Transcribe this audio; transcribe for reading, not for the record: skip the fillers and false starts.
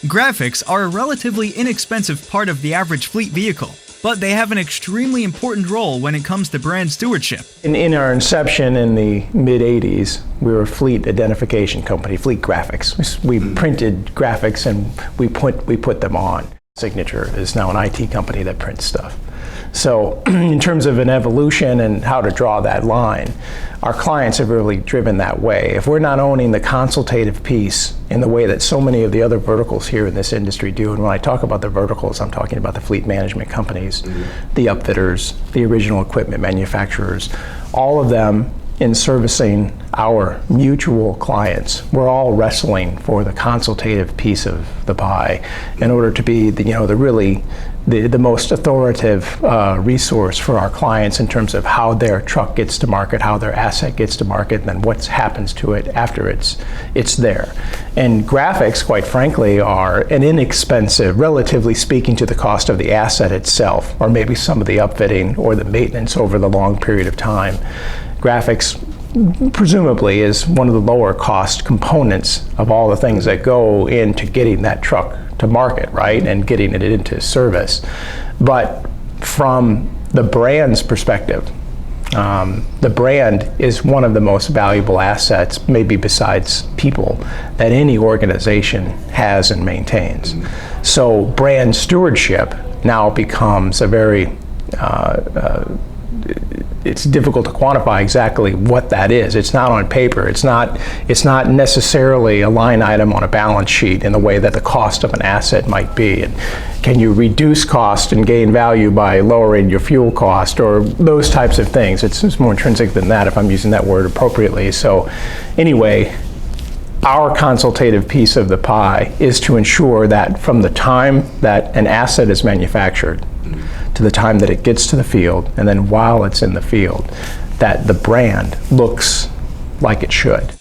Graphics are a relatively inexpensive part of the average fleet vehicle, but they have an extremely important role when it comes to brand stewardship. In our inception in the mid-'80s, we were a fleet identification company, Fleet Graphics. We printed graphics and we put them on. Signature is now an IT company that prints stuff. So in terms of an evolution and how to draw that line, our clients have really driven that way. If we're not owning the consultative piece in the way that so many of the other verticals here in this industry do, and when I talk about the verticals, I'm talking about the fleet management companies, the upfitters, the original equipment manufacturers, all of them in servicing our mutual clients. We're all wrestling for the consultative piece of the pie in order to be the most authoritative resource for our clients in terms of how their truck gets to market, how their asset gets to market, and then what happens to it after it's there. And graphics, quite frankly, are an inexpensive, relatively speaking to the cost of the asset itself, or maybe some of the upfitting or the maintenance over the long period of time. Graphics presumably is one of the lower cost components of all the things that go into getting that truck to market, right, and getting it into service. But from the brand's perspective, the brand is one of the most valuable assets, maybe besides people, that any organization has and maintains. So brand stewardship now becomes a very it's difficult to quantify exactly what that is. It's not on paper. It's not necessarily a line item on a balance sheet in the way that the cost of an asset might be. And can you reduce cost and gain value by lowering your fuel cost or those types of things? It's more intrinsic than that if I'm using that word appropriately. So anyway, our consultative piece of the pie is to ensure that from the time that an asset is manufactured to the time that it gets to the field, and then while it's in the field, that the brand looks like it should.